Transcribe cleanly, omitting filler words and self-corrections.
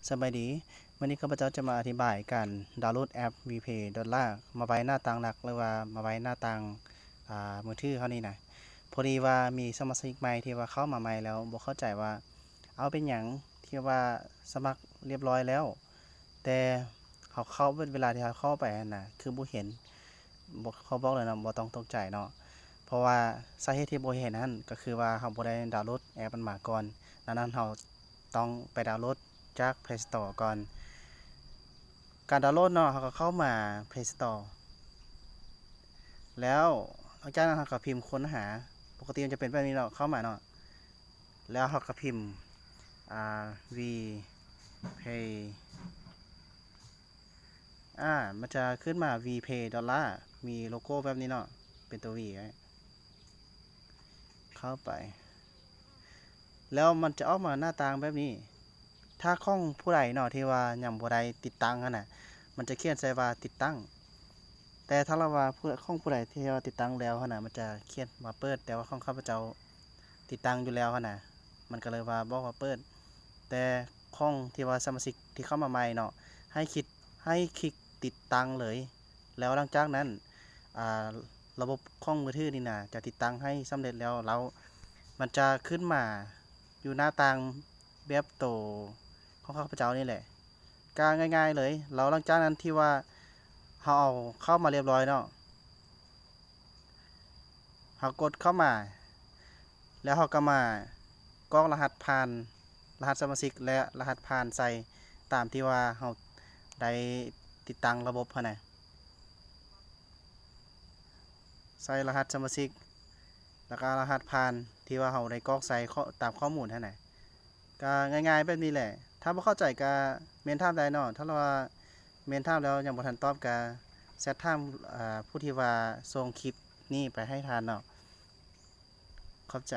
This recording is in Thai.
สบายดีวันนี้ข้าพเจ้าจะมาอธิบายการดาวน์โหลดแอป VPay ดอลลาร์มาไว้หน้าต่างหลักหรือว่ามาไว้หน้าต่างมือถือเขานี่นะพอดีว่ามีสมาชิกใหม่ที่ว่าเข้ามาใหม่แล้วบ่เข้าใจว่าเอาเป็นหยังที่ว่าสมัครเรียบร้อยแล้วแต่เขาเข้าเวลาที่เขาเข้าไปนั่นน่ะคือบ่เห็นบ่เขาบอกเลยเนาะบ่ต้องตกใจเนาะเพราะว่าสาเหตุที่บ่เห็นนั้นก็คือว่าเขาบ่ได้ดาวน์โหลดแอปมันมาก่อนดังนั้นเราต้องไปดาวน์โหลดจาก Play Store ก่อน การดาวน์โหลดเนาะเขาก็เข้ามา Play Store แล้วหลังจากนั้นเขาก็พิมพ์ค้นหาปกติมันจะเป็นแบบนี้เนาะเข้ามาเนาะแล้วเขาก็พิมพ์V Pay มันจะขึ้นมา V Pay ดอลลาร์มีโลโก้แบบนี้เนาะเป็นตัว V ไว้เข้าไปแล้วมันจะออกมาหน้าต่างแบบนี้ถ้าของผู้ใดเนาะที่ว่ายังบ่ได้ติดตั้งกันน่ะมันจะเขียนใส่ว่าติดตั้ง แต่ถ้าเราว่าของผู้ใดที่ว่าติดตั้งแล้วหั่นน่ะมันจะเขียนว่าเปิดแต่ว่าของข้าพเจ้าติดตั้งอยู่แล้วหั่นน่ะมันก็เลยว่าบอกว่าเปิดแต่ของที่ว่าสมาชิกที่เข้ามาใหม่เนาะให้คิดให้คลิกติดตั้งเลยแล้วหลังจากนั้นอ่าระบบของมือถือนี่น่ะจะติดตั้งให้สำเร็จแล้วมันจะขึ้นมาอยู่หน้าต่างแบบโตของข้าพเจ้านี่แหละก็ง่ายๆเลยแล้วหลังจากนั้นที่ว่าเราเอาเข้ามาเรียบร้อยเนาะเรากดเข้ามาแล้วเราก็มากรอกรหัสผ่านรหัสสมาชิกและรหัสผ่านใส่ตามที่ว่าเราได้ติดตั้งระบบหั่นน่ะใส่รหัสสมาชิกแล้วก็รหัสผ่านที่ว่าเราได้กรอกใส่ตามข้อมูลหั่นน่ะก็ง่ายๆแบบนี้แหละถ้าบ่เข้าใจก็เมนถามได้เนาะถ้าว่าเมนถามแล้วยังบ่ทันตอบก็แชตถามผู้ที่ว่าส่งคลิปนี้ไปให้ทานเนาะขอบใจ